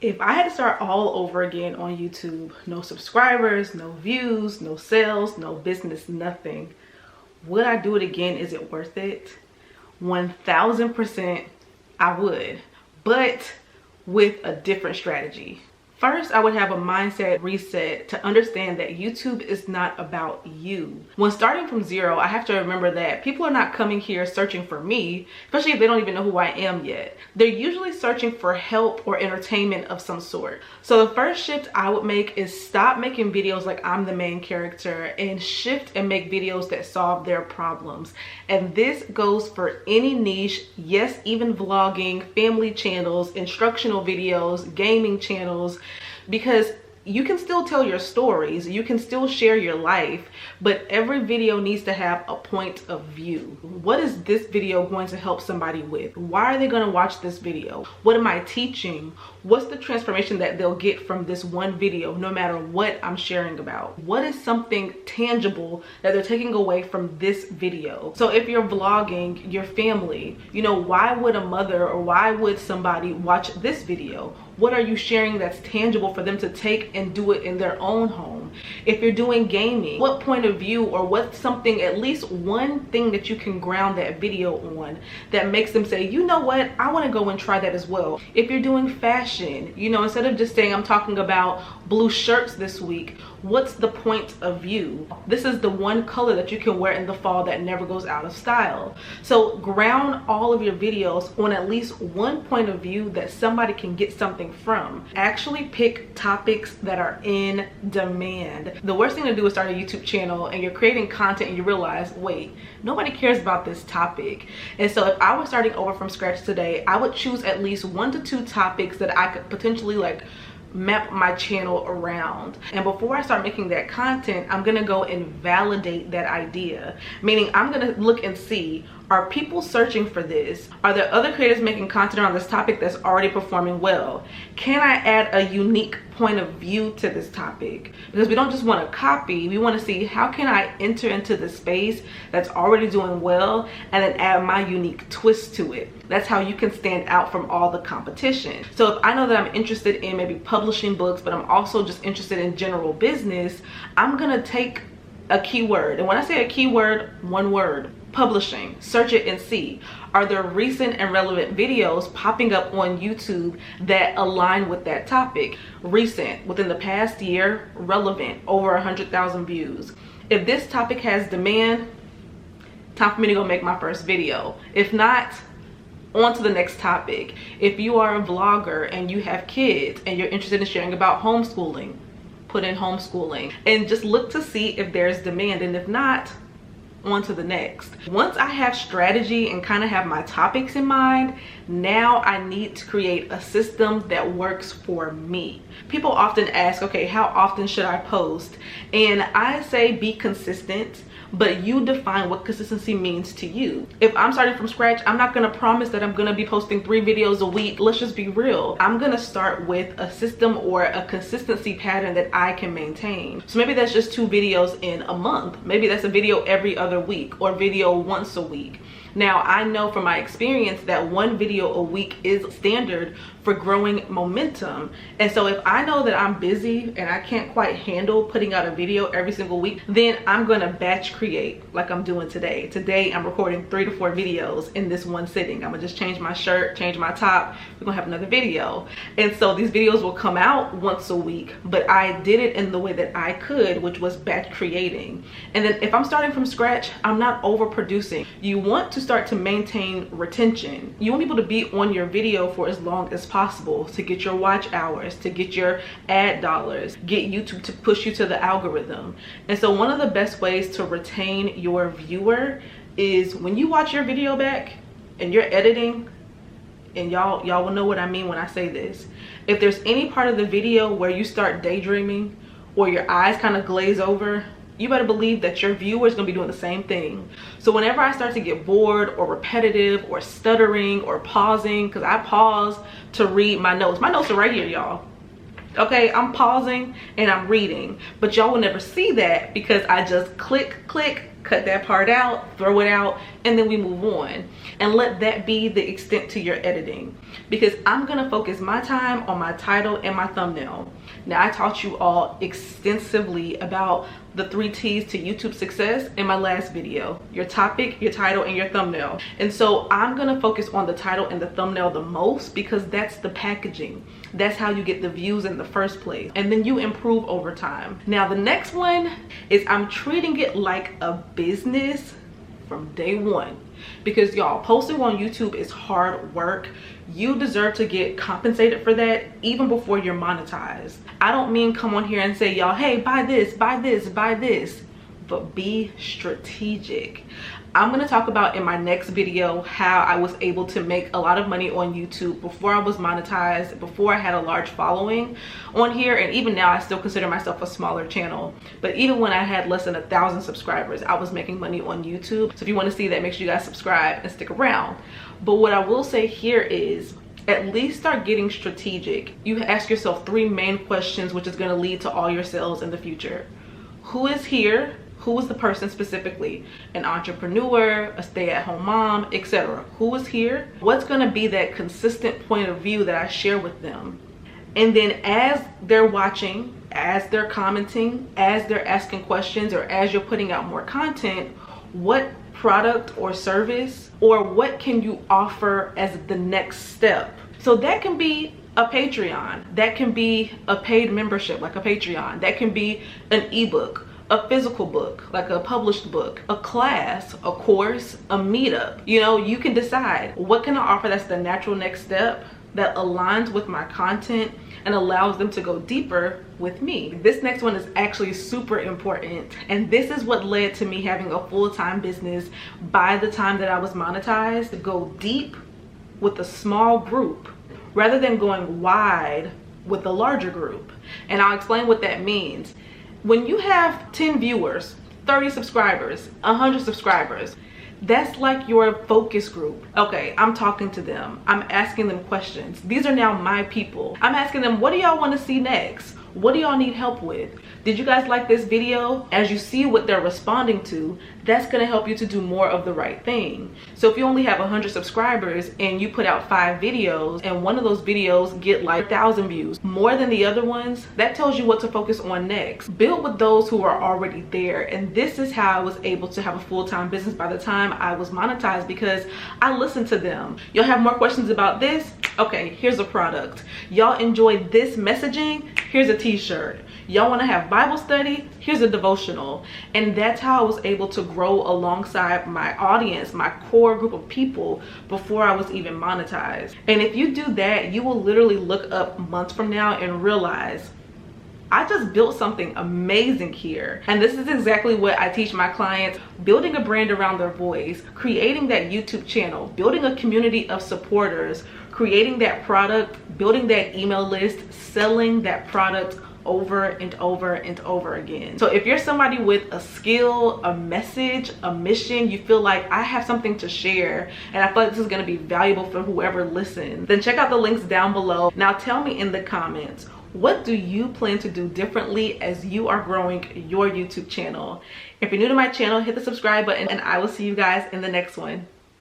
If I had to start all over again on YouTube, no subscribers, no views, no sales, no business, nothing, would I do it again? Is it worth it? 1000% I would, but with a different strategy. First, I would have a mindset reset to understand that YouTube is not about you. When starting from zero, I have to remember that people are not coming here searching for me, especially if they don't even know who I am yet. They're usually searching for help or entertainment of some sort. So the first shift I would make is stop making videos like I'm the main character and shift and make videos that solve their problems. And this goes for any niche, yes, even vlogging, family channels, instructional videos, gaming channels, because you can still tell your stories, you can still share your life, but every video needs to have a point of view. What is this video going to help somebody with? Why are they going to watch this video? What am I teaching? What's the transformation that they'll get from this one video, no matter what I'm sharing about? What is something tangible that they're taking away from this video? So if you're vlogging your family, you know, why would a mother or why would somebody watch this video? What are you sharing that's tangible for them to take and do it in their own home? If you're doing gaming, what point of view or what's something, at least one thing that you can ground that video on that makes them say, you know what, I want to go and try that as well. If you're doing fashion, you know, instead of just saying I'm talking about blue shirts this week, what's the point of view? This is the one color that you can wear in the fall that never goes out of style. So ground all of your videos on at least one point of view that somebody can get something from. Actually pick topics that are in demand. The worst thing to do is start a YouTube channel and you're creating content and you realize, wait, nobody cares about this topic. And so if I was starting over from scratch today, I would choose at least 1 to 2 topics that I could potentially like map my channel around. And before I start making that content, I'm gonna go and validate that idea. Meaning I'm gonna look and see, are people searching for this? Are there other creators making content around this topic that's already performing well? Can I add a unique point of view to this topic? Because we don't just want to copy, we want to see how can I enter into the space that's already doing well and then add my unique twist to it. That's how you can stand out from all the competition. So if I know that I'm interested in maybe publishing books, but I'm also just interested in general business, I'm gonna take a keyword. And when I say a keyword, one word: publishing. Search it and see, are there recent and relevant videos popping up on YouTube that align with that topic? Recent, within the past year, relevant, over 100,000 views. If this topic has demand, time for me to go make my first video. If not, on to the next topic. If you are a vlogger and you have kids and you're interested in sharing about homeschooling, put in homeschooling and just look to see if there's demand, and if not, on to the next. Once I have strategy and kind of have my topics in mind, now I need to create a system that works for me. People often ask, okay, how often should I post? And I say be consistent, but you define what consistency means to you. If I'm starting from scratch, I'm not gonna promise that I'm gonna be posting 3 videos a week. Let's just be real. I'm gonna start with a system or a consistency pattern that I can maintain. So maybe that's just 2 videos in a month. Maybe that's a video every other week or video once a week. Now, I know from my experience that 1 video a week is standard for growing momentum. And so if I know that I'm busy and I can't quite handle putting out a video every single week, then I'm gonna batch create like I'm doing today. Today, I'm recording 3 to 4 videos in this one sitting. I'm gonna just change my shirt, change my top. We're gonna have another video. And so these videos will come out once a week, but I did it in the way that I could, which was batch creating. And then if I'm starting from scratch, I'm not overproducing. You want to start to maintain retention. You want people to be on your video for as long as possible to get your watch hours, to get your ad dollars, get YouTube to push you to the algorithm. And so one of the best ways to retain your viewer is when you watch your video back and you're editing, and y'all will know what I mean when I say this. If there's any part of the video where you start daydreaming or your eyes kind of glaze over, you better believe that your viewer is going to be doing the same thing. So whenever I start to get bored or repetitive or stuttering or pausing, because I pause to read my notes. My notes are right here, y'all. Okay, I'm pausing and I'm reading, but y'all will never see that because I just click, cut that part out, throw it out, and then we move on. And let that be the extent to your editing. because I'm gonna focus my time on my title and my thumbnail. Now, I taught you all extensively about the 3 T's to YouTube success in my last video: your topic, your title, and your thumbnail. And so I'm gonna focus on the title and the thumbnail the most, because that's the packaging. That's how you get the views in the first place, and then you improve over time. Now, the next one is I'm treating it like a business from day one, because y'all, posting on YouTube is hard work. You deserve to get compensated for that even before you're monetized. I don't mean come on here and say, y'all, hey, buy this, buy this, buy this, but be strategic. I'm going to talk about in my next video how I was able to make a lot of money on YouTube before I was monetized, before I had a large following on here. And even now, I still consider myself a smaller channel. But even when I had less than 1,000 subscribers, I was making money on YouTube. So if you want to see that, make sure you guys subscribe and stick around. But what I will say here is, at least start getting strategic. You ask yourself 3 main questions, which is going to lead to all your sales in the future. Who is here? Who is the person specifically? An entrepreneur, a stay-at-home mom, etc. Who is here? What's going to be that consistent point of view that I share with them? And then as they're watching, as they're commenting, as they're asking questions, or as you're putting out more content, what product or service, or what can you offer as the next step? So that can be a Patreon, that can be a paid membership like a Patreon, that can be an ebook, a physical book, like a published book, a class, a course, a meetup. You know, you can decide, what can I offer that's the natural next step that aligns with my content and allows them to go deeper with me. This next one is actually super important, and this is what led to me having a full-time business by the time that I was monetized. To go deep with a small group rather than going wide with a larger group. And I'll explain what that means. When you have 10 viewers, 30 subscribers, 100 subscribers, that's like your focus group. Okay, I'm talking to them. I'm asking them questions. These are now my people. I'm asking them, what do y'all want to see next? What do y'all need help with? Did you guys like this video? As you see what they're responding to, that's gonna help you to do more of the right thing. So if you only have 100 subscribers and you put out 5 videos and one of those videos get like 1,000 views, more than the other ones, that tells you what to focus on next. Build with those who are already there. And this is how I was able to have a full-time business by the time I was monetized, because I listened to them. Y'all have more questions about this? Okay, here's a product. Y'all enjoy this messaging? Here's a t-shirt. Y'all want to have Bible study? Here's a devotional. And that's how I was able to grow alongside my audience, my core group of people, before I was even monetized. And if you do that, you will literally look up months from now and realize, I just built something amazing here. And this is exactly what I teach my clients: building a brand around their voice, creating that YouTube channel, building a community of supporters, creating that product, building that email list, selling that product over and over and over again. So if you're somebody with a skill, a message, a mission, you feel like I have something to share and I feel like this is going to be valuable for whoever listens, then check out the links down below. Now tell me in the comments, what do you plan to do differently as you are growing your YouTube channel? If you're new to my channel, hit the subscribe button, and I will see you guys in the next one.